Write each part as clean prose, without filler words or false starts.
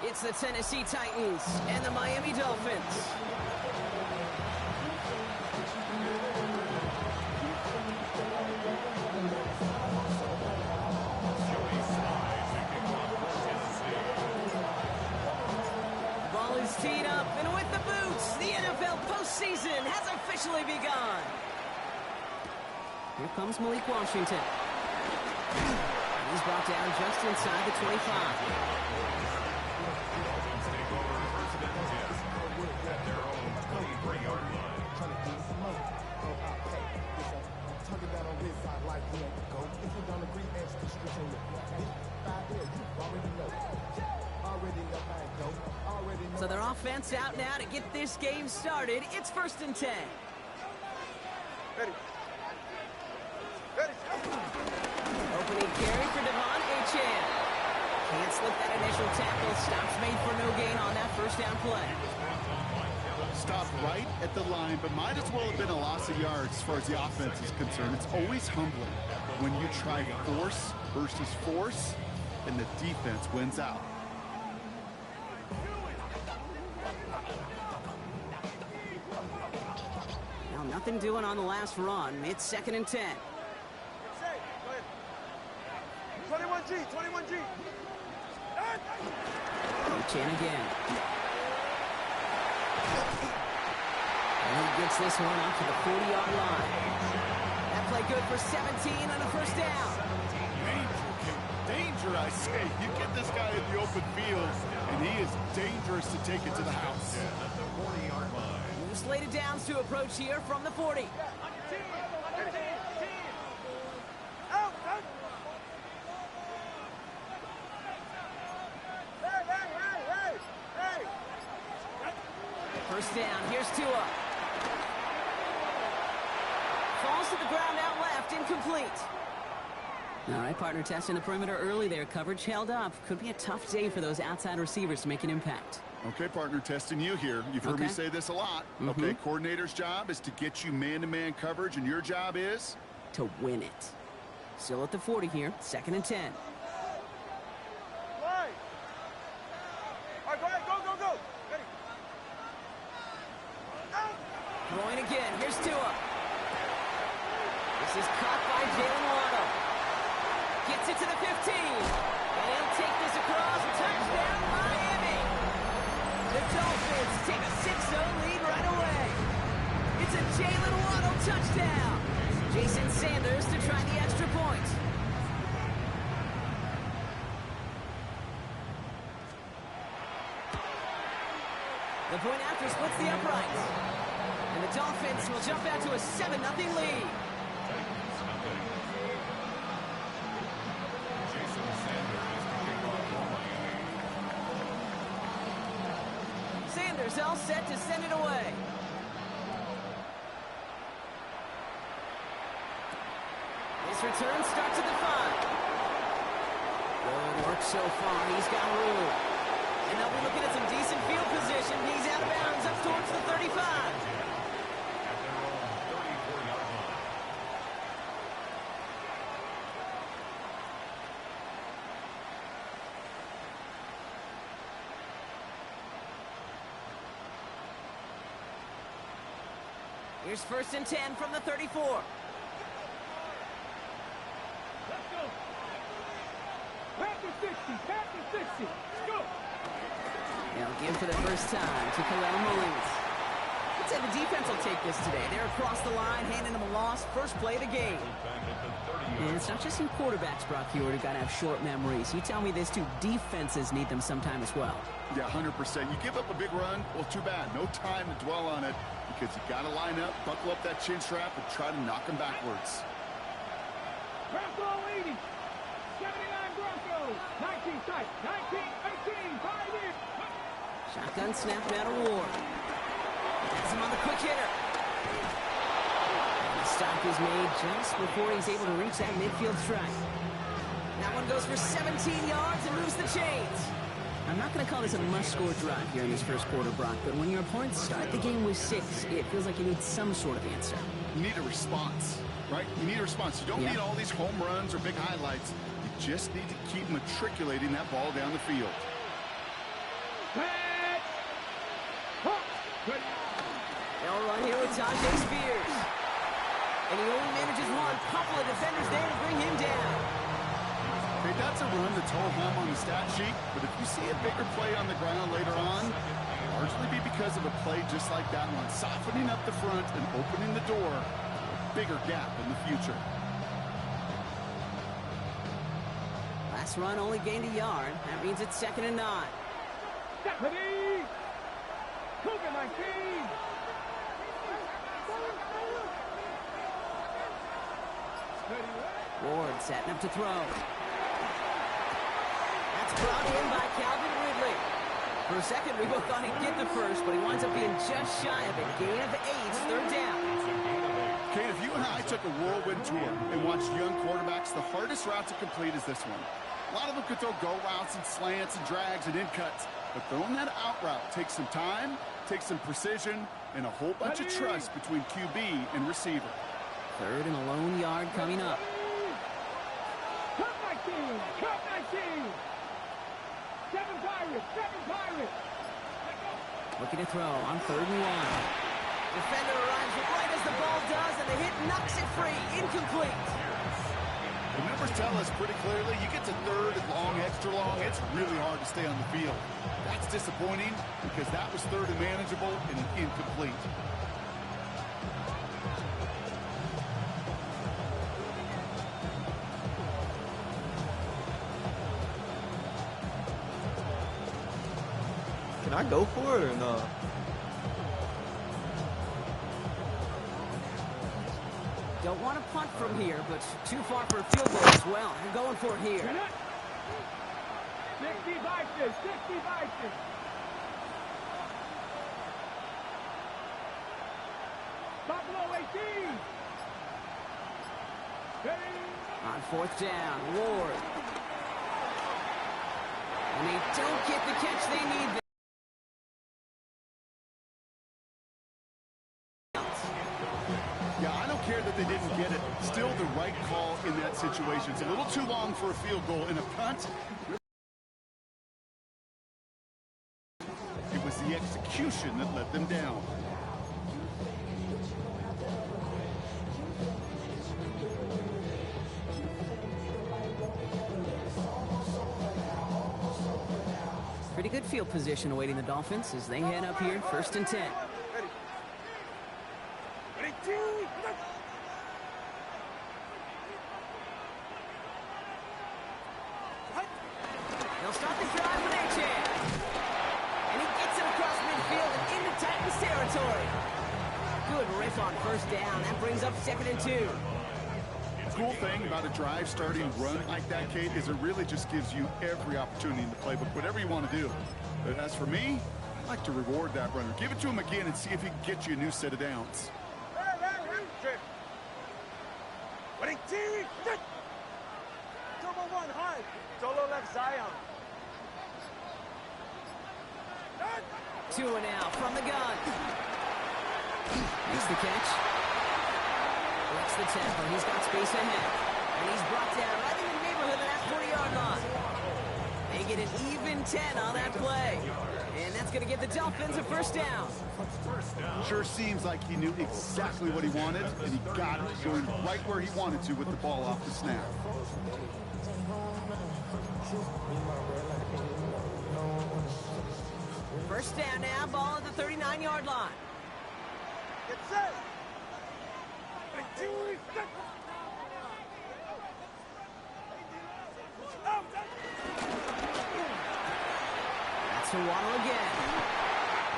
It's the Tennessee Titans and the Miami Dolphins. Ball is teed up, and with the boots, the NFL postseason has officially begun. Here comes Malik Washington. He's brought down just inside the 25. So their offense out now to get this game started. It's 1st and 10. Ready. Ready. Opening carry for Devon Achane. Can't slip that initial tackle. Stops made for no gain on that first down play. Stopped right at the line, but might as well have been a loss of yards as far as the offense is concerned. It's always humbling when you try force versus force, and the defense wins out. Now nothing doing on the last run. It's 2nd and 10. 21G, 21G. Achane again. And he gets this one up to the 40-yard line. That play good for 17 on a first down. Danger, I say. You get this guy in the open field, and he is dangerous to take it to the house. New slated downs to approach here from the 40. First down, here's Tua. Falls to the ground out left, incomplete. All right, partner, testing the perimeter early there. Coverage held up. Could be a tough day for those outside receivers to make an impact. Okay, partner, testing you here. You've heard me say this a lot. Okay, coordinator's job is to get you man-to-man coverage, and your job is? To win it. Still at the 40 here, 2nd and 10. Throwing again. Here's Tua. This is caught by Jalen Waddle. Gets it to the 15. And he'll take this across. Touchdown, Miami. The Dolphins take a 6-0 lead right away. It's a Jalen Waddle touchdown. Jason Sanders to try the extra point. The point after splits the uprights. And the Dolphins will jump out to a 7-0 lead. Sanders all set to send it away. This return starts at the 5. Good work so far. He's got room. And they'll be looking at some decent field position. He's out of bounds up towards the 35. Here's 1st and 10 from the 34. Let's go. Pack the 60. Pack the 60. Let's go. They'll give for the first time to Khalil Mullins. I'd say the defense will take this today. They're across the line, handing them a loss. First play of the game. And it's not just in quarterbacks, Brock Huard, who got to have short memories. You tell me this too, defenses need them sometime as well. Yeah, 100%. You give up a big run, well, too bad. No time to dwell on it because you got to line up, buckle up that chin strap, and try to knock them backwards. Bronco 80. 79 Broncos. 19 tight. 19, 18, 5 in. Shotgun snap out of Ward. Has him on the quick hitter. And the stop is made just before he's able to reach that midfield strike. That one goes for 17 yards and moves the chains. I'm not going to call this a must-score drive here in this first quarter, Brock, but when your opponents start the game with 6, it feels like you need some sort of answer. You need a response, right? You need a response. You don't need all these home runs or big highlights. You just need to keep matriculating that ball down the field. Tyjae Spears. And he only manages one. Couple of defenders there to bring him down. Okay, that's a run that's ho-hum on the stat sheet, but if you see a bigger play on the ground later on, largely be because of a play just like that one, softening up the front and opening the door to a bigger gap in the future. Last run only gained a yard. That means it's 2nd and 9. Stephanie! Cougar 19! Ward setting up to throw. That's brought in by Calvin Ridley. For a second, we both thought he'd get the first, but he winds up being just shy of it. Gain of 8, 3rd down. Kate, if you and I took a whirlwind tour and watched young quarterbacks, the hardest route to complete is this one. A lot of them could throw go routes and slants and drags and in cuts, but throwing that out route takes some time, takes some precision, and a whole bunch of trust between QB and receiver. 3rd and a lone yard coming up. Cup 19! Cup 19! 7 Pirates! 7 Pirates! Looking to throw on 3rd and 1. Defender arrives right as the ball does, and the hit knocks it free. Incomplete. The numbers tell us pretty clearly, you get to 3rd and long, extra long, it's really hard to stay on the field. That's disappointing because that was 3rd and manageable and an incomplete. Can I go for it or no? Don't want to punt from here, but too far for a field goal as well. You're going for it here. 60 Vikings! 60 Vikings! Buffalo 18! On 4th down, Ward. And they don't get the catch they need there. Yeah, I don't care that they didn't get it. Still the right call in that situation. It's a little too long for a field goal. In a punt, it was the execution that let them down. Pretty good field position awaiting the Dolphins as they head up here, 1st and 10. They'll start the drive with Achane. And he gets it across midfield and into Titans territory. Good riff on 1st down. That brings up 2nd and 2. The cool thing about a drive starting run like that, Kate, is it really just gives you every opportunity in the playbook, whatever you want to do. But as for me, I like to reward that runner. Give it to him again and see if he can get you a new set of downs. Double 1 hard. Solo left Zion. 2 and out from the gun. Makes the catch. Flicks the tempo. He's got space ahead. And he's brought down right in the neighborhood of that 40-yard line. They get an even 10 on that play. And that's going to give the Dolphins a 1st down. Sure seems like he knew exactly what he wanted, and he got it, going right where he wanted to with the ball off the snap. First down now, ball at the 39-yard line. Get set. That's to Waddle again.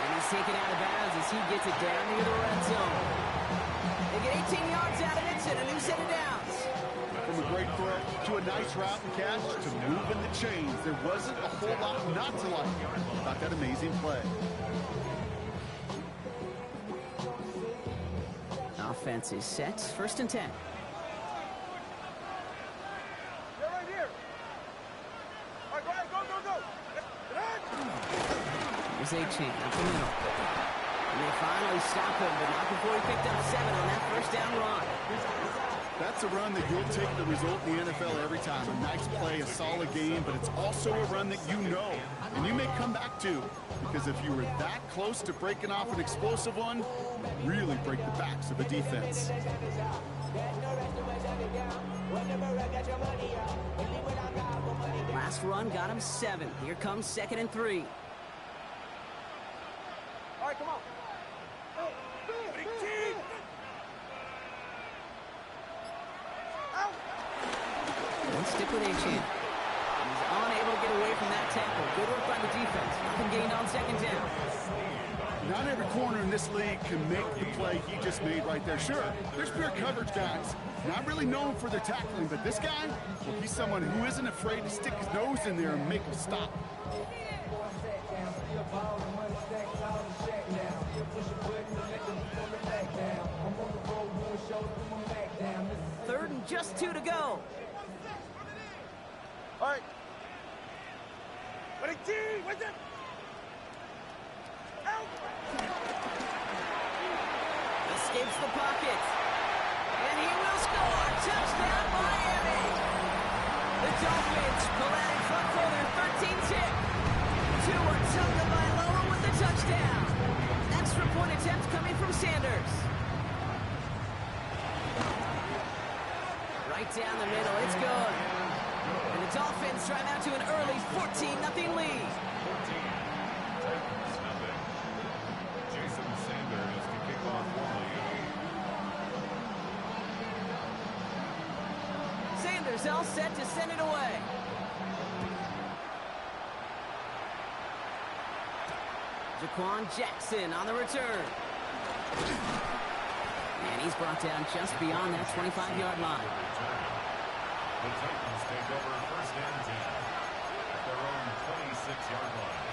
And he's taken out of bounds as he gets it down near the red zone. They get 18 yards out of it and a new set of downs. From a great throw to a nice route and catch to moving the chains, there wasn't a whole lot not to like about that amazing play. Offense is set. 1st and 10. They're right here. All right, go ahead, go. Here's Achane up the middle. And they finally stop him, but not before he picked up 7 on that 1st down run. That's a run that you'll take the result in the NFL every time. A nice play, a solid game, but it's also a run that you know and you may come back to, because if you were that close to breaking off an explosive one, really break the backs of a defense. Last run got him 7. Here comes 2nd and 3. All right, come on. One stick with Achane. He's unable to get away from that tackle. Good work by the defense. Nothing gained on 2nd down. Not every corner in this league can make the play he just made right there. Sure, there's pure coverage guys, not really known for their tackling, but this guy, well, he's someone who isn't afraid to stick his nose in there and make a stop. 3rd and just 2 to go. All right. Ready, team, what's it? Out! Escapes the pocket. And he will score. Touchdown, Miami. The Dolphins pull out in front for their 13th hit. Tua Tagovailoa with the touchdown. Extra point attempt coming from Sanders. Right down the middle, it's good. And the Dolphins drive out to an early 14-0 lead. 14. Titans, nothing. Jason Sanders to kick off for Miami. Sanders all set to send it away. Jaquan Jackson on the return. And he's brought down just beyond that 25-yard line. The Titans take over 1st and 10 at their own 26-yard line.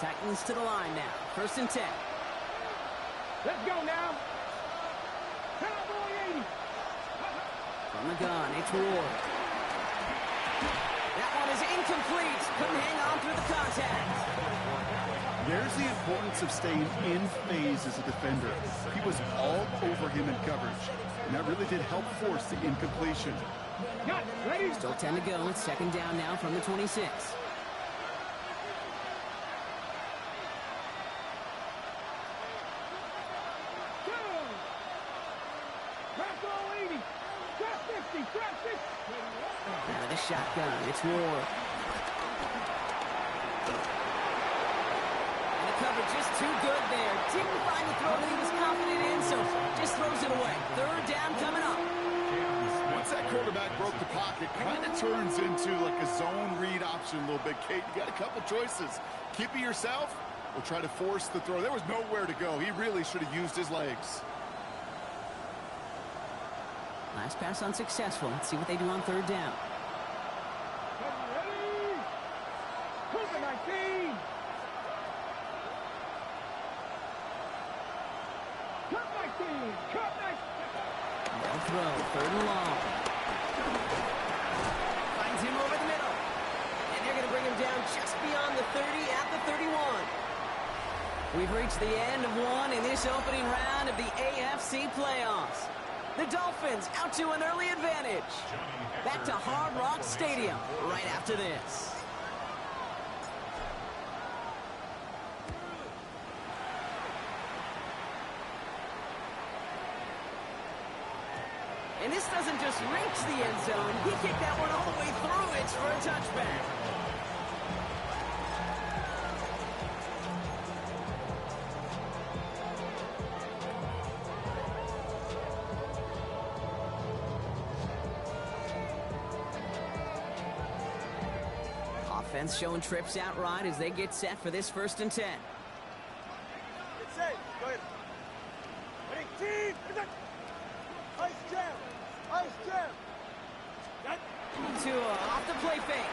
Titans to the line now. 1st and 10. Let's go now. Cowboy 80. From the gun, it's Ward. That one is incomplete. Couldn't hang on through the contact. There's the importance of staying in phase as a defender. He was all over him in coverage, and that really did help force the incompletion. Got it. Ready? Still 10 to go. It's 2nd down now from the 26. Out of the shotgun, it's Ward. And the coverage just too good there. Didn't find the throw that he was confident in, so just throws it away. 3rd down coming up. Once that quarterback broke the pocket, kind of turns into like a zone read option a little bit. Kate, you got a couple choices. Keep it yourself or try to force the throw. There was nowhere to go. He really should have used his legs. Last pass unsuccessful. Let's see what they do on 3rd down. Ready? Cooper 19. Cut 19. Cut 19. They'll throw. 3rd and long. Finds him over the middle. And they're going to bring him down just beyond the 30 at the 31. We've reached the end of one in this opening round of the AFC playoffs. The Dolphins out to an early advantage. Back to Hard Rock Stadium right after this. And this doesn't just reach the end zone. He kicked that one all the way through it for a touchback. Offense showing trips out right as they get set for this 1st and 10. Get safe. Go ahead. Ready, team. Ice jam. Ice jam. Tua off the play fake.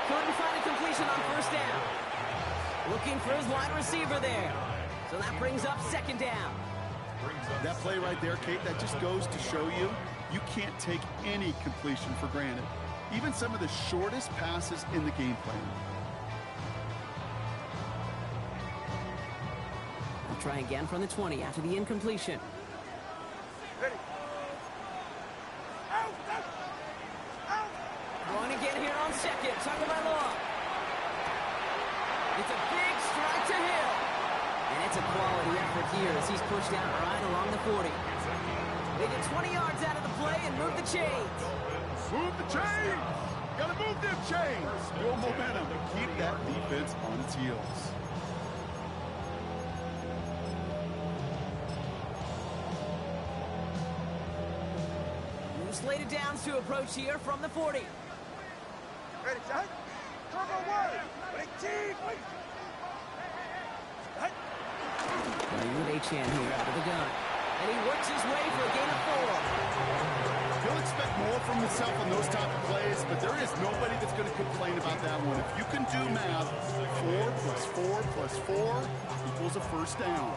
Couldn't find a completion on 1st down. Looking for his wide receiver there. So So that brings up second down. That play right there, Kate, that just goes to show you, you can't take any completion for granted. Even some of the shortest passes in the game plan. I'll try again from the 20 after the incompletion. Ready. Out, out, out. Going again here on second. Tagovailoa. It's a big strike to Hill. And it's a quality effort here as he's pushed out right along the 40. They get 20 yards out of the play and move the chains. Move the chains! Gotta move them chains! Build momentum to keep that defense on its heels. New slated downs to approach here from the 40. Ready, shot. Turbo one. Ready, team. Playing with Achane here out of the gun. And he works his way for a gain of 4. He'll expect more from himself on those type of plays, but there is nobody that's going to complain about that one. If you can do math, 4 plus 4 plus 4 equals a first down.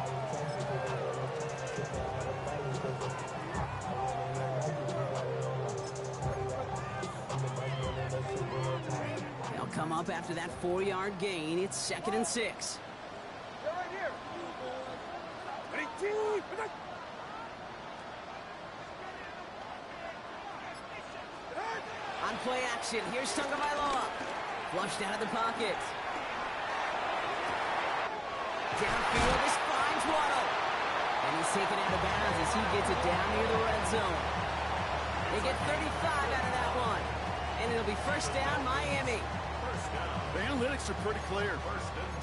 They'll come up after that 4-yard gain. It's 2nd and 6. They're right here. Ready, team. On play action, here's Tagovailoa. Flushed out of the pocket. Downfield, this finds Waddle. And he's taken out of bounds as he gets it down near the red zone. They get 35 out of that one. And it'll be first down, Miami. The analytics are pretty clear.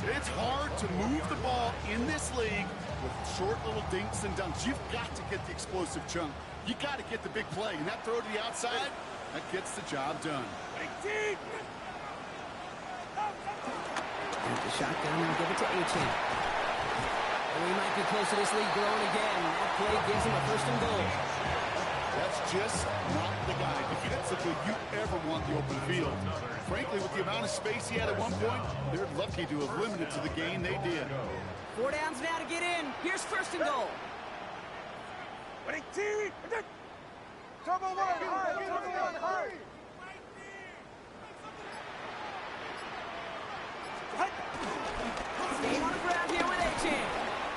It's hard to move the ball in this league with short little dinks and dunks. You've got to get the explosive chunk. You got to get the big play. And that throw to the outside, that gets the job done. Take the shotgun and give it to Achane. We might be close to this lead growing again. That play gives him a 1st and goal. That's just not the guy defensively you ever want the open field. Frankly, with the amount of space he had at one point, they're lucky to have limited to the gain they did. 4 downs now to get in. Here's 1st and goal. Ready, team. Turbo one, hurry. Turbo one, hurry. Staying on the ground here with Achane.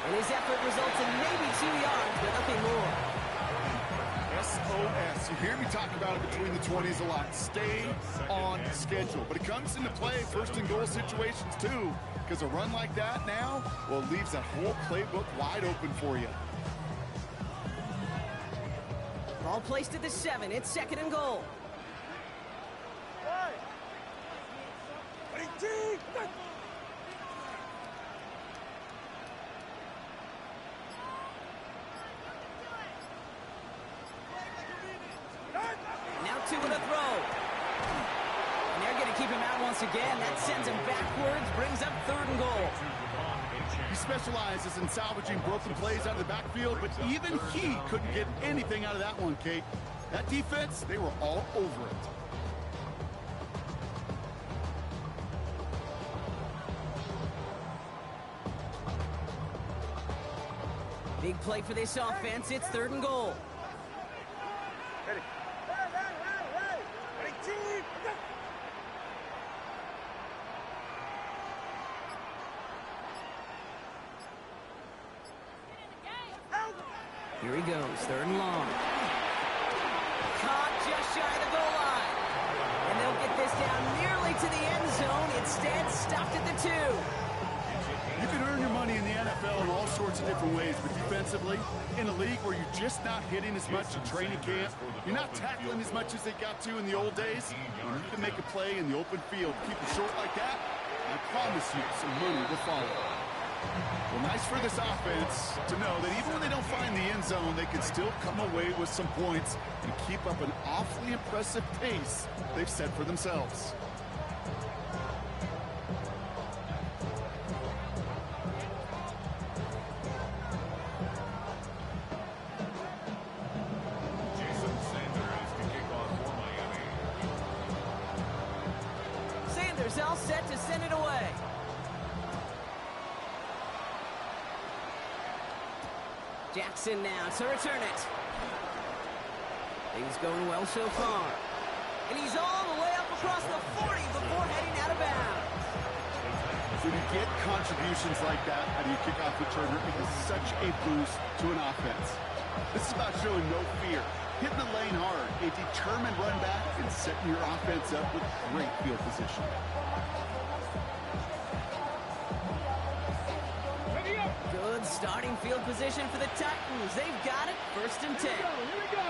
And his effort results in maybe 2 yards, but nothing more. SOS. You hear me talk about it between the 20s a lot. Stay on schedule. But it comes into play 1st and goal situations too. Because a run like that now, well, leaves that whole playbook wide open for you. Ball placed at the 7. It's 2nd and goal. Ready, team. Now 2 with a throw. And they're going to keep him out once again. That sends him backwards, brings up 3rd and goal. He specializes in salvaging broken plays out of the backfield, but even he couldn't get anything out of that one, Kate. That defense, they were all over it. Big play for this offense. It's 3rd and goal. Ready. Ready, team. Here he goes, 3rd and long. Caught just shy of the goal line. And they'll get this down nearly to the end zone. Instead, stopped at the 2. You can earn your money in the NFL in all sorts of different ways, but defensively, in a league where you're just not hitting as much in training camp, you're not tackling as much as they got to in the old days, and you can make a play in the open field. Keep it short like that, I promise you some money will follow. Well, nice for this offense to know that even when they don't find the end zone, they can still come away with some points and keep up an awfully impressive pace they've set for themselves. Jason Sanders to kick off for Miami. Sanders all set to send it away. Jackson now to return it. Things going well so far. And he's all the way up across the 40 before heading out of bounds. When you get contributions like that out of your kickoff returner, it is such a boost to an offense. This is about showing no fear, hitting the lane hard, a determined run back, and setting your offense up with great field position. Good starting field position for the Titans. They've got it, 1st and 10. Here we go.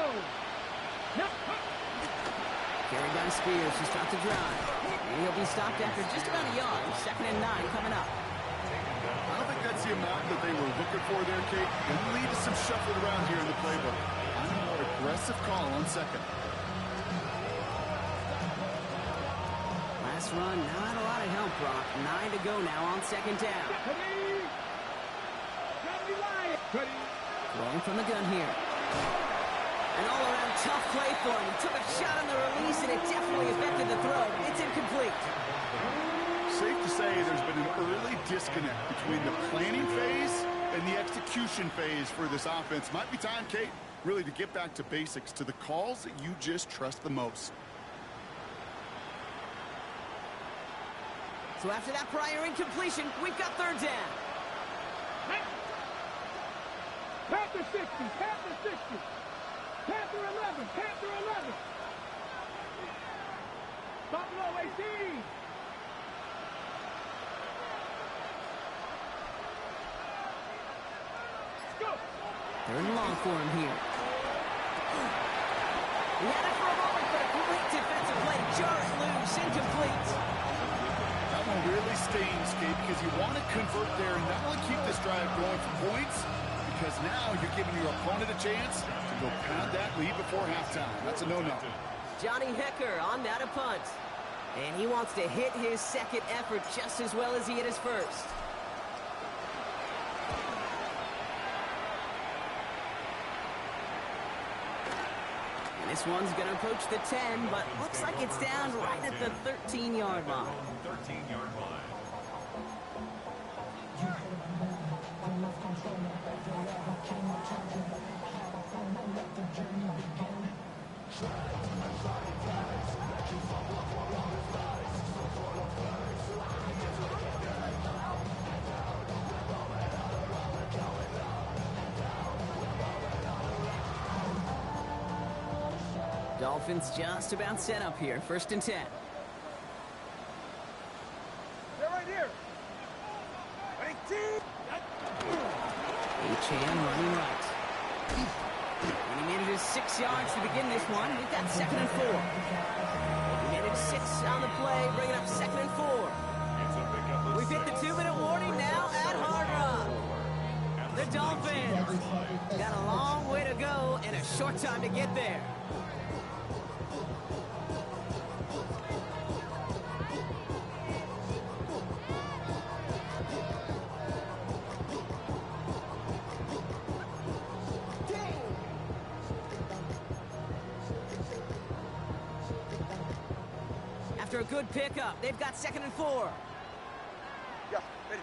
Carried by Spears to start the drive. And he'll be stopped after just about a yard. 2nd and 9 coming up. I don't think that's the amount that they were looking for there, Kate. And lead to some shuffling around here in the playbook. I'm a more aggressive call on 2nd. Last run, not a lot of help, Brock. 9 to go now on 2nd down. Throwing from the gun here. An all-around tough play for him. He took a shot on the release, and it definitely affected the throw. It's incomplete. Safe to say there's been an early disconnect between the planning phase and the execution phase for this offense. Might be time, Kate, really to get back to basics, to the calls that you just trust the most. So after that prior incompletion, we've got 3rd down. Panther 60, Panther 60. Panther 11, Panther 11. Buffalo 18. Go. 3rd and long for him here. He had it for a moment, but a great defensive play. Jar it loose, incomplete. That one really stings, Kate, because you want to convert there and not only keep this drive going for points, because now you're giving your opponent a chance to go pound that lead before halftime. That's a no-no. Johnny Hekker on that a punt. And he wants to hit his 2nd effort just as well as he hit his 1st. And this one's going to approach the 10, but looks like it's down right at the 13-yard line. 13-yard line. Dolphins just about set up here. 1st and 10. They're right here. Achane running right. And he made it his 6 yards to begin this one. We've got 2nd and 4. He made it 6 on the play, bringing up 2nd and 4. We've hit the 2-minute warning now at Hard Rock. The Dolphins got a long way to go and a short time to get there. After a good pickup, they've got 2nd and 4. Yeah, ready.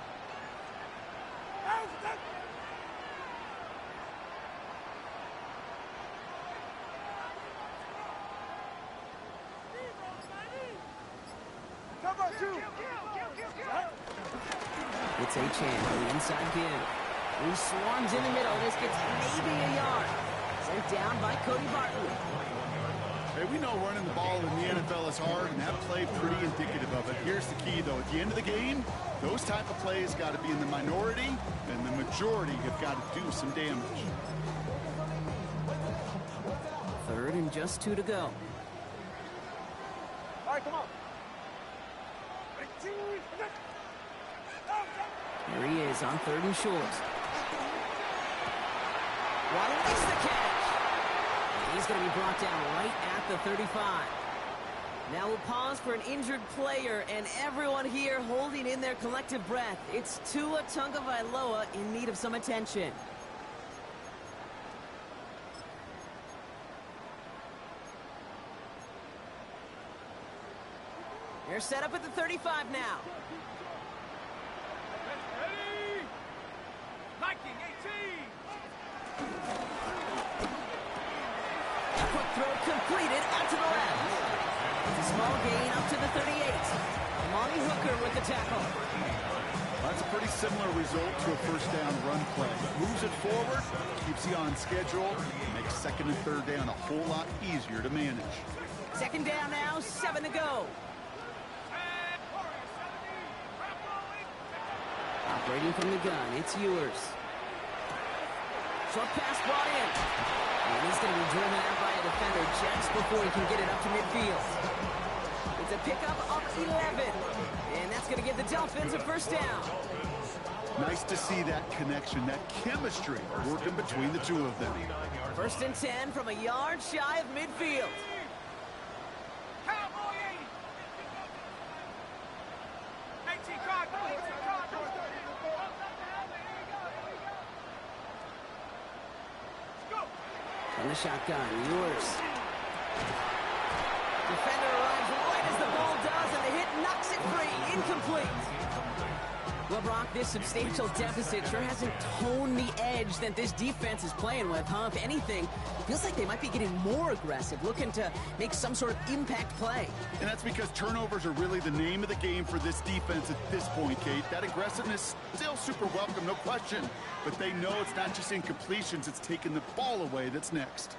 Cover 2. It's Achane on the inside give. He swarms in the middle. This gets maybe a yard. Sent down by Cody Barton. Hey, we know running the ball in the NFL is hard, and that play pretty indicative of it. Here's the key, though. At the end of the game, those type of plays got to be in the minority, and the majority have got to do some damage. 3rd and just 2 to go. All right, come on. Here he is on 3rd and short. Waddle makes the catch. He's going to be brought down right at the 35. Now we'll pause for an injured player, and everyone here holding in their collective breath. It's Tua Tagovailoa in need of some attention. They're set up at the 35 now. Ready? Viking 18. A quick throw completed out to the left. It's a small gain up to the 38. Monty Hooker with the tackle. That's a pretty similar result to a first down run play. Moves it forward, keeps you on schedule, makes second and third down a whole lot easier to manage. Second down now, 7 to go. Operating from the gun, it's Ewers. Short pass brought in. And he's going to be driven out by a defender just before he can get it up to midfield. It's a pickup of 11. And that's going to give the Dolphins a first down. Nice to see that connection, that chemistry working between the two of them. First and 10 from a yard shy of midfield. Cowboy 80. 18 card. From the shotgun, Ewers. Defender arrives right as the ball does, and the hit knocks it free. Incomplete. Well, Brock, this substantial deficit sure hasn't toned the edge that this defense is playing with, huh? If anything, it feels like they might be getting more aggressive, looking to make some sort of impact play. And that's because turnovers are really the name of the game for this defense at this point, Kate. That aggressiveness still super welcome, no question. But they know it's not just incompletions, it's taking the ball away that's next.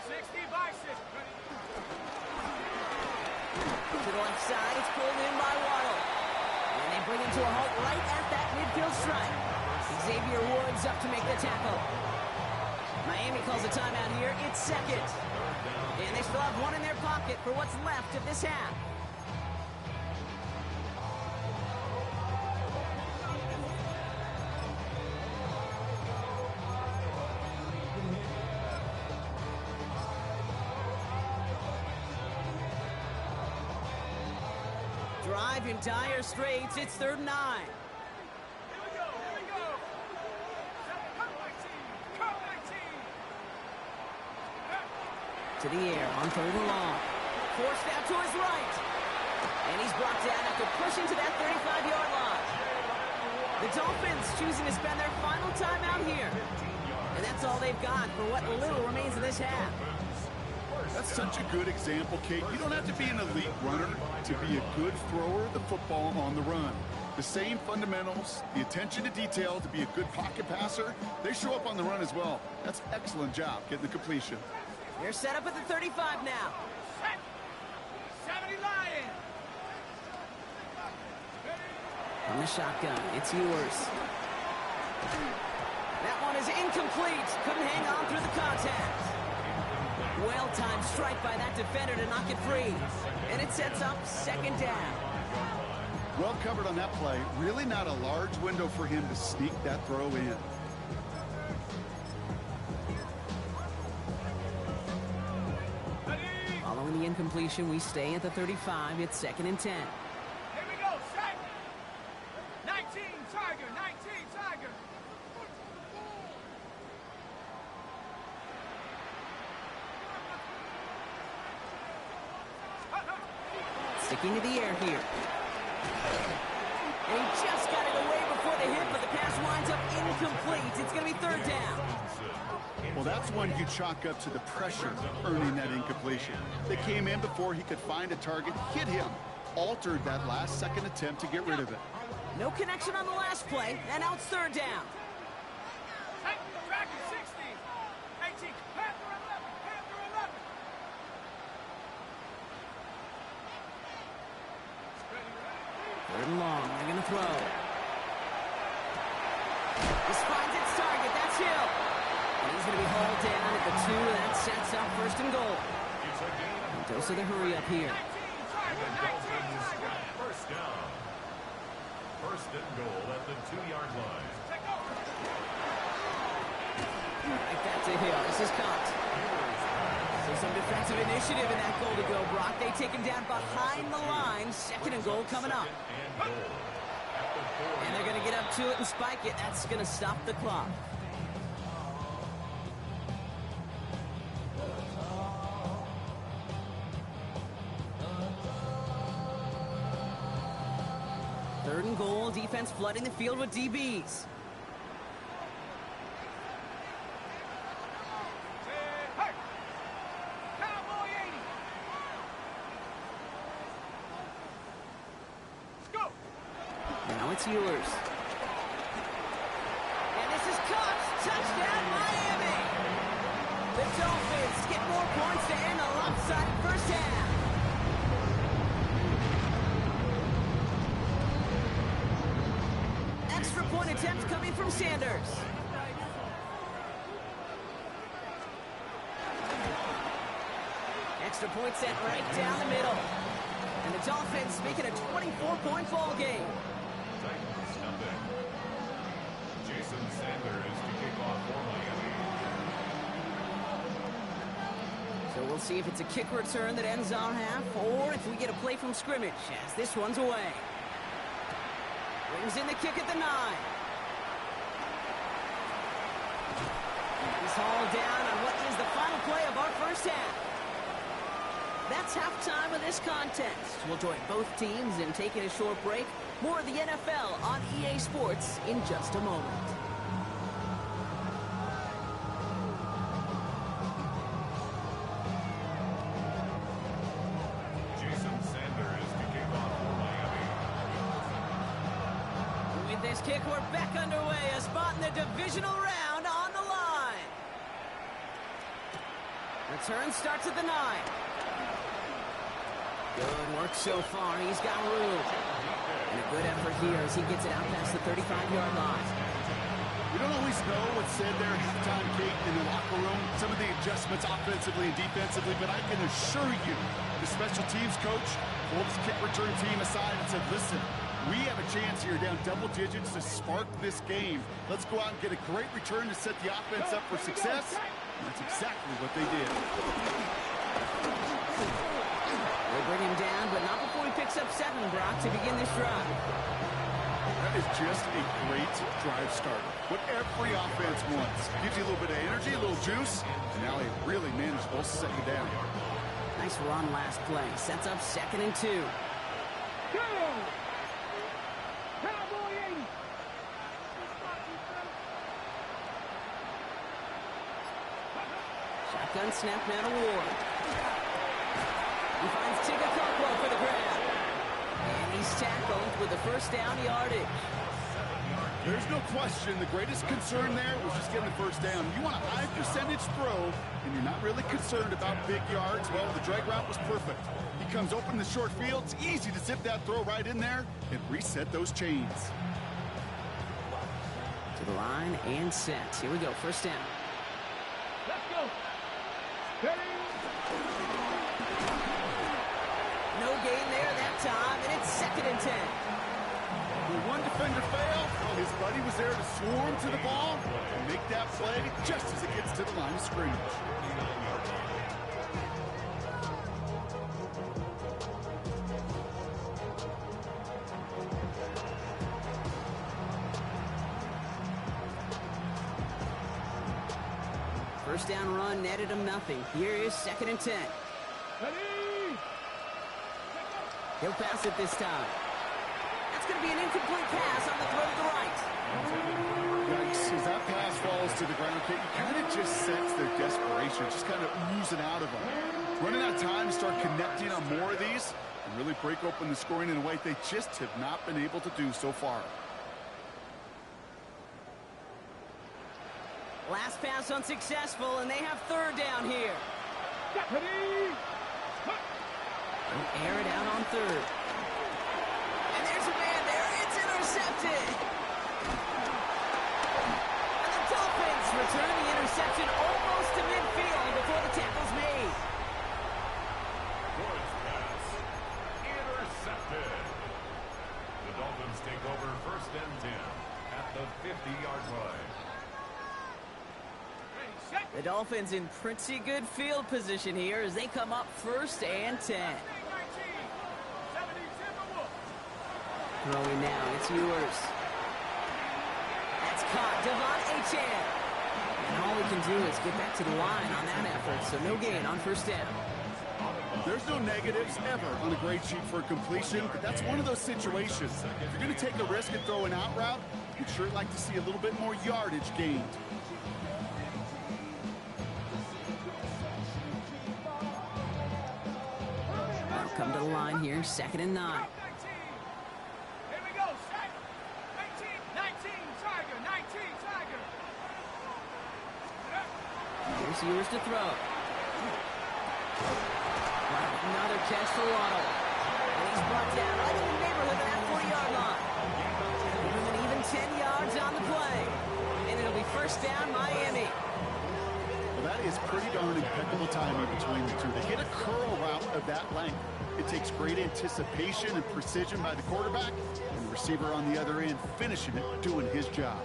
60 by 6. To the left side, it's pulled in by Waddle. And they bring him to a halt right at that midfield stripe. Xavier Woods up to make the tackle. Miami calls a timeout here. It's second. And they still have one in their pocket for what's left of this half. Drive in dire straits. It's 3rd and 9. Here we go. Come 19. To the air on 3rd and long. Forced out to his right. And he's brought down after pushing to that 35-yard line. The Dolphins choosing to spend their final time out here. And that's all they've got for what little remains of this half. That's such a good example, Kate. You don't have to be an elite runner to be a good thrower of the football on the run. The same fundamentals, the attention to detail to be a good pocket passer, they show up on the run as well. That's an excellent job getting the completion. They're set up at the 35 now. 70 Lions. On the shotgun, it's Ewers. That one is incomplete. Couldn't hang on through the contact. Well-timed strike by that defender to knock it free. And it sets up 2nd down. Well covered on that play. Really not a large window for him to sneak that throw in. Following the incompletion, we stay at the 35. It's 2nd and 10. Here we go. Set. 19 Tiger. 19 Tiger. Sticking to the air here. And he just got it away before the hit, but the pass winds up incomplete. It's going to be 3rd down. Well, that's one you chalk up to the pressure earning that incompletion. They came in before he could find a target, hit him, altered that last-second attempt to get rid of it. No connection on the last play, and now it's 3rd down. Track is 60. 18. Panther 11. Panther 11. Third and long. They're going to throw. This finds its target. That's Hill. And he's going to be hauled down at the 2. That sets up 1st and goal. And dose of the hurry up here. First down. 1st and goal at the 2-yard line. Right back to Hill. This is caught. So some defensive initiative in that goal to go, Brock. They take him down behind the line. 2nd and goal coming up. And they're going to get up to it and spike it. That's going to stop the clock. Third and goal. Defense flooding the field with DBs. it's yours. And this is caught. Touchdown, Miami! The Dolphins get more points to end a lopsided first half. Extra point attempt coming from Sanders. Extra point set right down the middle. And the Dolphins make it a 24-point ball game. Titans nothing. Jason Sanders to kick off for Miami. So we'll see if it's a kick return that ends our half, or if we get a play from scrimmage as this one's away. Brings in the kick at the 9. He's hauled down on what is the final play of our first half. That's halftime of this contest. We'll join both teams in taking a short break. More of the NFL on EA Sports in just a moment. Jason Sanders to kick off for Miami. With this kick, we're back underway. A spot in the divisional round on the line. Return starts at the 9. Good work so far. He's got room. And a good effort here as he gets it out past the 35-yard line. We don't always know what's said there at halftime, Kate, in the locker room. Some of the adjustments offensively and defensively, but I can assure you the special teams coach pulled his kick return team aside and said, listen, we have a chance here down double digits to spark this game. Let's go out and get a great return to set the offense up for success. And that's exactly what they did. They bring him down, but not before he picks up 7, Brock, to begin this drive. That is just a great drive starter. What every offense wants. Gives you a little bit of energy, a little juice, and now a really manageable second down. Nice run last play. Sets up 2nd and 2. Go! Cowboy 80! Shotgun snap now to Ward. He finds Tigger Cockwell for the grab. And he's tackled with the first down yardage. There's no question the greatest concern there was just getting the first down. You want a high percentage throw, and you're not really concerned about big yards. Well, the drag route was perfect. He comes open in the short field. It's easy to zip that throw right in there and reset those chains. To the line and set. Here we go, first down. Let's go! Ready? No gain there that time, and it's 2nd and 10. When one defender failed, well, his buddy was there to swarm to the ball and make that play just as it gets to the line of scrimmage. First down run netted him nothing. Here is 2nd and 10. Ready? He'll pass it this time. That's going to be an incomplete pass on the throw to the right. Yikes, as that pass falls to the ground, Kate, you kind of just sense their desperation, just kind of oozing out of them. Running out of time to start connecting on more of these and really break open the scoring in a way they just have not been able to do so far. Last pass unsuccessful, and they have 3rd down here. Ready? They'll air it out on 3rd. And there's a man there. It's intercepted. And the Dolphins return the interception almost to midfield before the tackle's made. Woods pass. Intercepted. The Dolphins take over 1st and 10 at the 50-yard line. The Dolphins in pretty good field position here as they come up 1st and 10. Throwing now, it's yours. That's caught, Devon Achane. And all we can do is get back to the line on that effort, so no gain on 1st down. There's no negatives ever on a grade sheet for a completion, but that's one of those situations. If you're going to take a risk and throw an out route, you'd sure like to see a little bit more yardage gained. Come to the line here, 2nd and 9. Here we go, set. Here's Ewers to throw. Another catch for Waddle. And he's brought down right in the neighborhood of that 40-yard line. Give him an even 10 yards on the play. And it'll be first down, Miami. Well, that is pretty darn impeccable timing between the two. They hit a curl route of that length. It takes great anticipation and precision by the quarterback, and the receiver on the other end finishing it, doing his job.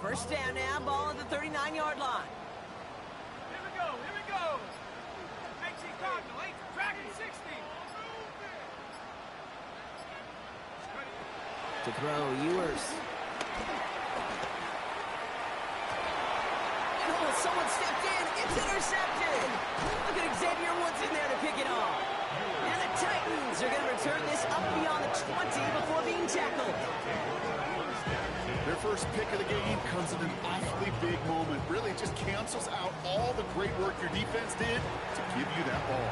First down now, ball at the 39-yard line. Here we go, here we go. 19 Cardinal, 8, tracking 60. To throw, Ewers. Oh, someone stepped in. It's intercepted. Look at Xavier Woods in there to pick it off. And the Titans are going to return this up beyond the 20 before being tackled. Their first pick of the game comes at an awfully big moment. Really just cancels out all the great work your defense did to give you that ball.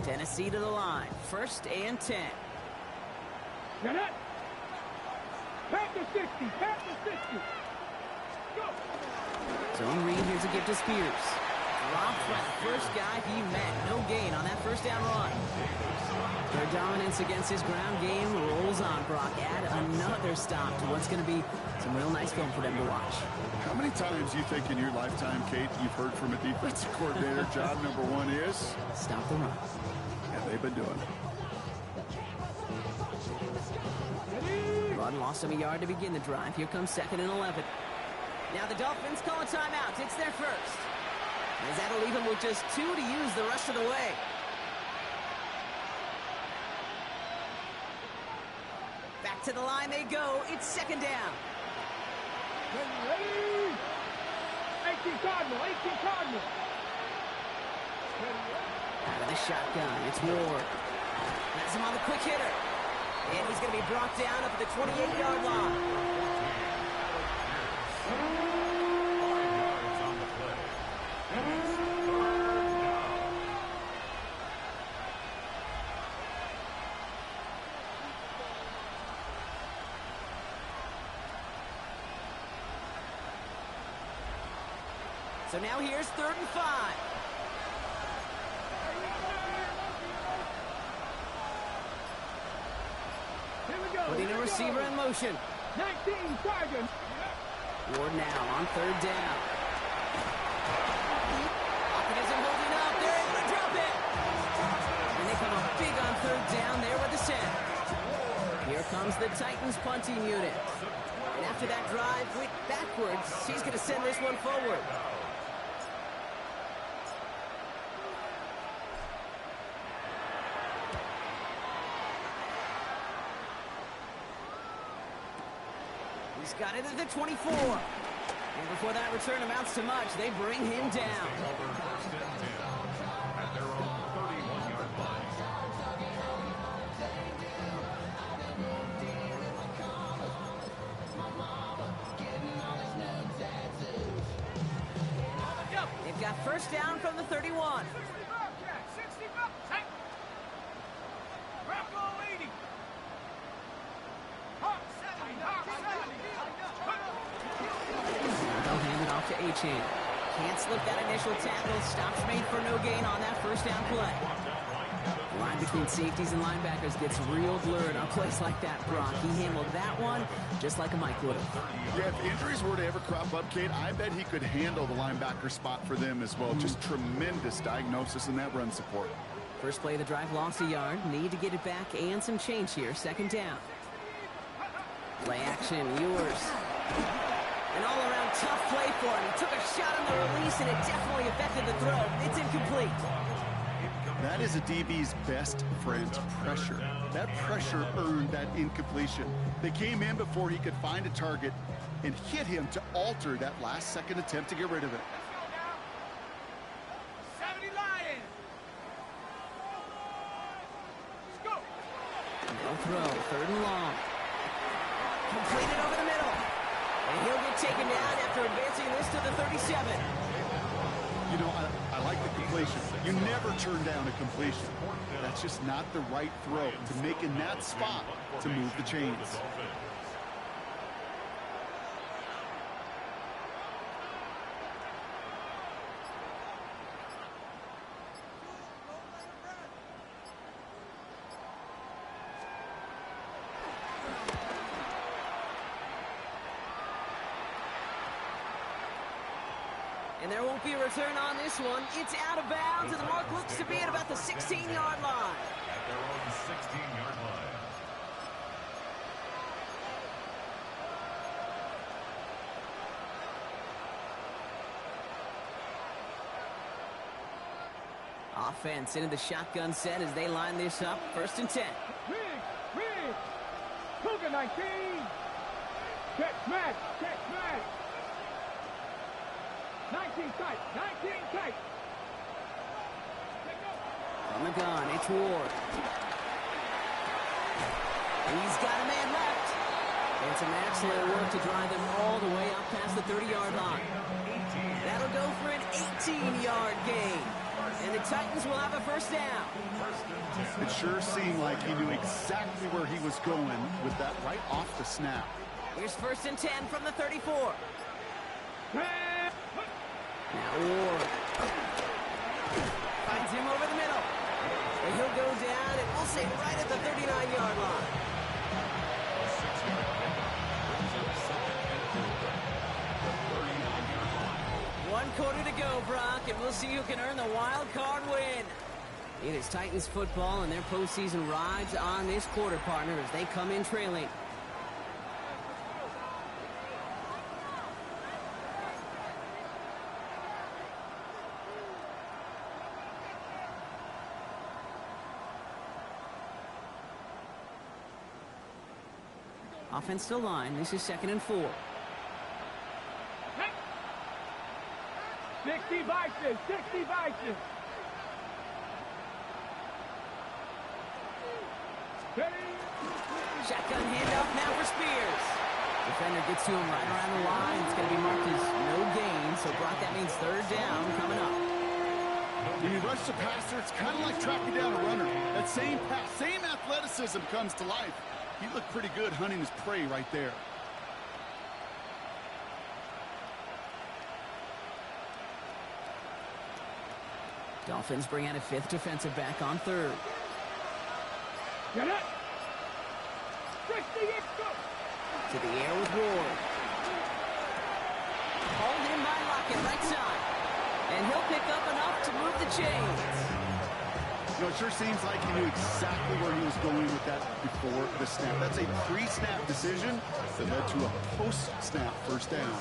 Tennessee to the line. First and 10. Now that. Back to 60. Back to 60. Go. Zone read. Here's a gift to Spears. Dropped by the first guy he met. No gain on that first down run. Their dominance against his ground game rolls on. Brock add another stop to what's going to be some real nice film for them to watch. How many times you think in your lifetime, Kate, you've heard from a defensive coordinator, job number one is? Stop the run. And they've been doing it. Run lost him a yard to begin the drive. Here comes 2nd and 11. Now the Dolphins call a timeout. It's their first. As that'll leave him with just 2 to use the rest of the way. Back to the line they go. It's 2nd down. Ready. 18 Cardinal. 18 Cardinal. Out of the shotgun. It's Ward. Has him on the quick hitter. And he's going to be brought down up at the 28-yard line. So now here's 3rd and 5. Here we go. Putting here a we receiver go. in motion. 19 Tigers. Ward now on 3rd down. Pocket isn't holding up. They're able to drop it. And they come up big on 3rd down there with the set. Here comes the Titans punting unit. And after that drive went backwards, she's going to send this one forward. He's got it at the 24. And before that return amounts to much, they bring him down. First and 10 at their own 31-yard line. They've got first down from the 31. 60 bucks. Take. Rocco 80. Hawk 70. Hawk 70. They'll hand it off to Achane. Can't slip that initial tackle. Stops made for no gain on that first down play. The line between safeties and linebackers gets real blurred on plays like that, Brock. He handled that one just like a Mike would have. Yeah, if injuries were to ever crop up, Kate, I bet he could handle the linebacker spot for them as well. Just tremendous diagnosis in that run support. First play of the drive lost a yard. Need to get it back and some change here. 2nd down. Play action, Ewers. An all-around tough play for him. He took a shot on the release, and it definitely affected the throw. It's incomplete. That is a DB's best friend, pressure. That pressure earned that incompletion. They came in before he could find a target and hit him to alter that last-second attempt to get rid of it. 70 Lions. They'll throw. 3rd and long. Completed over the middle. And he'll get taken down after advancing this to the 37. You know, I like the completion. You never turn down a completion. That's just not the right throw to make in that spot to move the chains. And there won't be a return on this one. It's out of bounds, and the mark looks to be at about the 16-yard line. At their own 16-yard line. Offense into the shotgun set as they line this up. 1st and 10. Riggs! Cougar 19! Check smash! 19 tight! On the gun, it's Ward. He's got a man left. And some excellent work to drive them all the way up past the 30-yard line. That'll go for an 18-yard gain. And the Titans will have a 1st down. It sure seemed like he knew exactly where he was going with that right off the snap. Here's 1st and 10 from the 34. Now Ward finds him over the middle. And he'll go down, and we'll say right at the 39-yard line. One quarter to go, Brock, and we'll see who can earn the wild card win. It is Titans football, and their postseason rides on this quarter, partner, as they come in trailing. Offense to line. This is 2nd and 4. 60 Vikings! Shotgun handoff now for Spears. Defender gets to him right around the line. It's going to be marked as no gain. So, Brock, that means 3rd down coming up. When you rush the passer, it's kind of like tracking down a runner. That same athleticism comes to life. He looked pretty good hunting his prey right there. Dolphins bring out a 5th defensive back on 3rd. Get it! 60, To the air with Ward. Hauled in by Lockett, right side. And he'll pick up enough to move the chains. You know, it sure seems like he knew exactly where he was going with that before the snap. That's a pre-snap decision that led to a post-snap 1st down.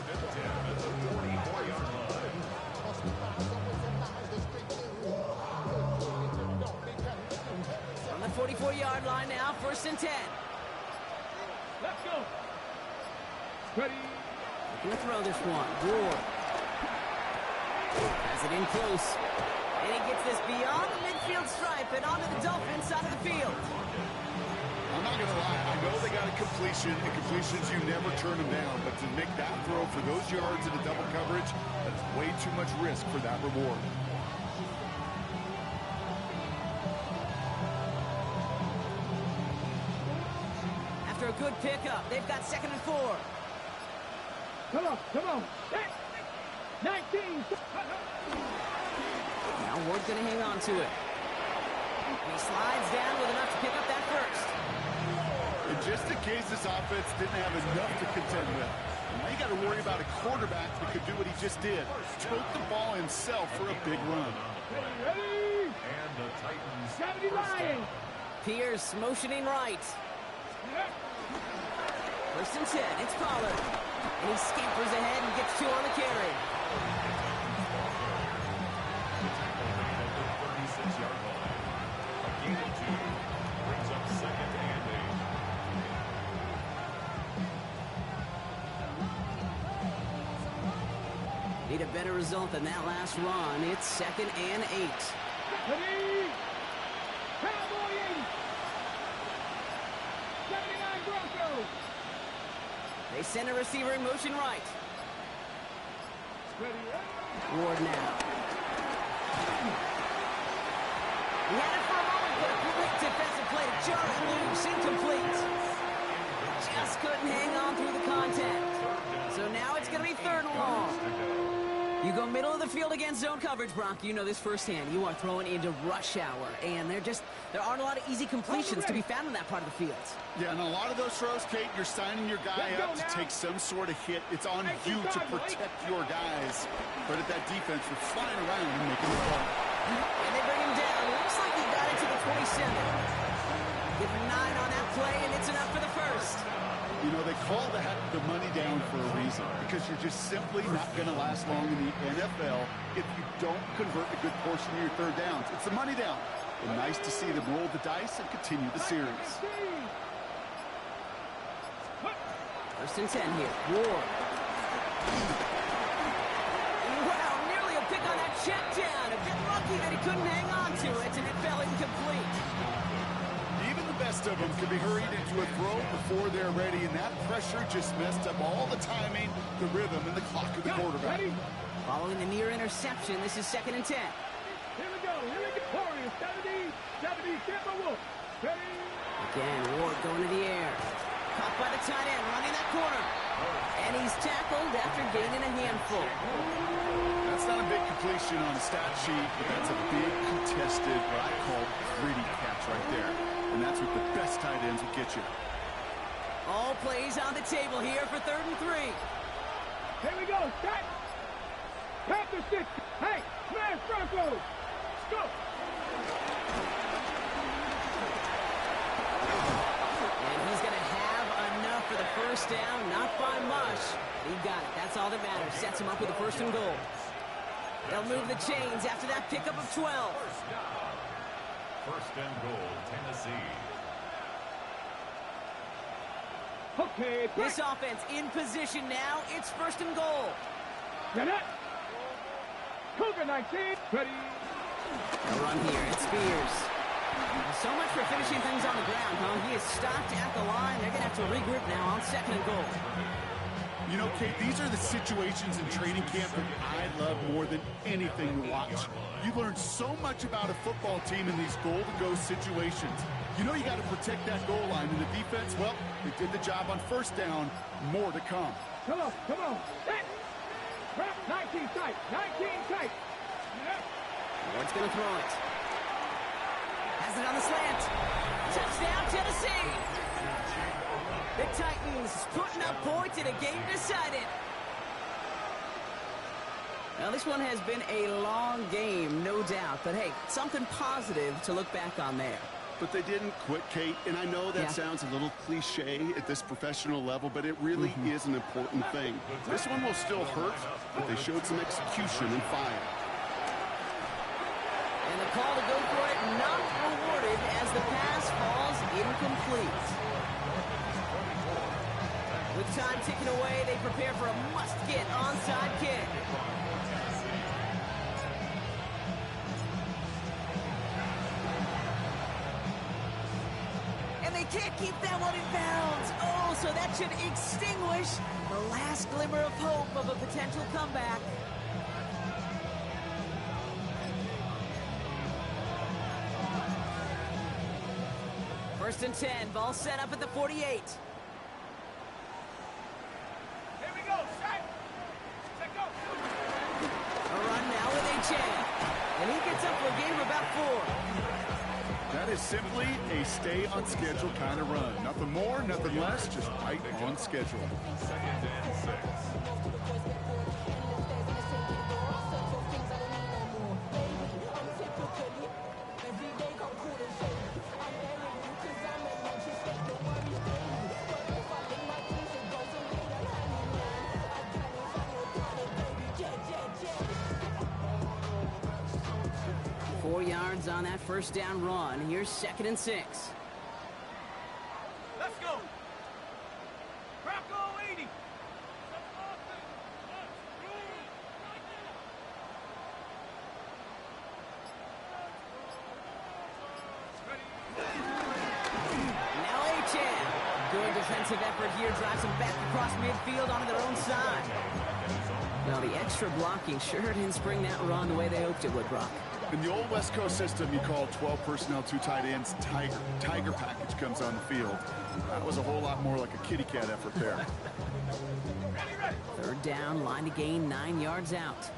On the 44-yard line now, 1st and 10. Let's go! Ready? Looking to throw this one. Ward. Has it in close. And he gets this beyond the midfield stripe and onto the Dolphins side of the field. I'm not going to lie. I know they got a completion, and completions, you never turn them down. But to make that throw for those yards in a double coverage, that is way too much risk for that reward. After a good pickup, they've got 2nd and 4. Come on! 19! Now Ward's going to hang on to it. And he slides down with enough to pick up that 1st. And just in case this offense didn't have enough to contend with, now you got to worry about a quarterback that could do what he just did. Tote the ball himself for a big run. Ready? And the Titans. 70 Lions! Pierce motioning right. 1st and 10, it's Pollard. And he scampers ahead and gets 2 on the carry. Need a better result than that last run. It's 2nd and 8. Ready? Cowboy 80! They send a receiver in motion right. Ready? Ward now. He had it for a moment, but a great defensive play to jar it loose, incomplete. Just couldn't hang on through the contact. So now it's going to be 3rd and long. You go middle of the field against zone coverage, Brock. You know this firsthand. You are throwing into rush hour, and there aren't a lot of easy completions to be found in that part of the field. Yeah, and a lot of those throws, Kate, you're signing your guy up to take some sort of hit. It's on you to protect your guys. But at that defense, we're flying around and making the ball. And they bring him down. Looks like he got it to the 27. Give him 9 on that play, and it's enough for the first. You know, they call that the money down for a reason, because you're just simply not going to last long in the NFL if you don't convert a good portion of your 3rd downs. It's the money down. And nice to see them roll the dice and continue the series. 1st and 10 here. Ward. Wow, nearly a pick on that check down. A bit lucky that he couldn't hang on to it, and it fell incomplete. Even the best of them can be hurried into a throw before they're ready, and that pressure just messed up all the timing, the rhythm, and the clock of the quarterback. Following the near interception, this is 2nd and 10. Here we go. Warriors, 70, Tampa Wolf. Ready? Again, Ward going to the air. Caught by the tight end, running that corner. And he's tackled after gaining a handful. That's not a big completion on the stat sheet, but that's a big contested, what I call gritty catch right there. And that's what the best tight ends will get you. All plays on the table here for 3rd and 3. Here we go. Set. Panthers 6. Hey, smash Broncos. Let's go. And he's going to have enough for the 1st down. Not by much. He got it. That's all that matters. Sets him up with a 1st and goal. They'll move the chains after that pickup of 12. 1st and goal, Tennessee. Okay, This offense in position now. It's 1st and goal. Get it. Cougar 19. Ready. A run here. It's Spears. So much for finishing things on the ground, huh? He is stopped at the line. They're going to have to regroup now on 2nd and goal. You know, Kate, these are the situations in training camp that I love more than anything to watch. You learn so much about a football team in these goal-to-go situations. You know you got to protect that goal line, and the defense, well, they did the job on 1st down. More to come. Come on. Set. 19 tight. 19 tight. Ward's going to throw it. Has it on the slant. Touchdown, Tennessee. The Titans putting up points in a game decided. Now, this one has been a long game, no doubt. But, hey, something positive to look back on there. But they didn't quit, Kate, and I know that sounds a little cliche at this professional level, but it really is an important thing. This one will still hurt, but they showed some execution and fire. And the call to go for it not rewarded as the pass falls incomplete. With time ticking away, they prepare for a must-get onside kick. And they can't keep that one in bounds. Oh, so that should extinguish the last glimmer of hope of a potential comeback. First and 10, ball set up at the 48. Here we go. Set. Set go. A run now with Achane. And he gets up for a gain of about 4. That is simply a stay-on-schedule kind of run. Nothing more, nothing less, just right on schedule. 2nd and 6. On that first down run. Here's 2nd and 6. Let's go. Bronco 80. Now Achane. Good defensive effort here. Drives him back across across midfield onto their own side. Well, the extra blocking sure didn't spring that run the way they hoped it would, Brock. In the old West Coast system, you call 12 personnel, 2 tight ends, Tiger. Tiger package comes on the field. That was a whole lot more like a kitty cat effort there. Third down, line to gain 9 yards out.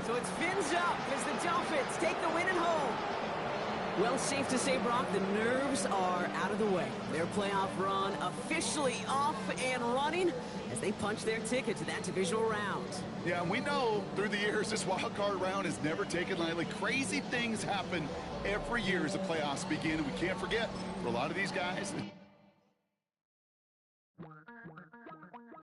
So it's fins up as the Dolphins take the win at home. Well, safe to say, Brock, the nerves are out of the way. Their playoff run officially off and running as they punch their ticket to that divisional round. Yeah, and we know through the years this wild card round is never taken lightly. Crazy things happen every year as the playoffs begin, and we can't forget, for a lot of these guys,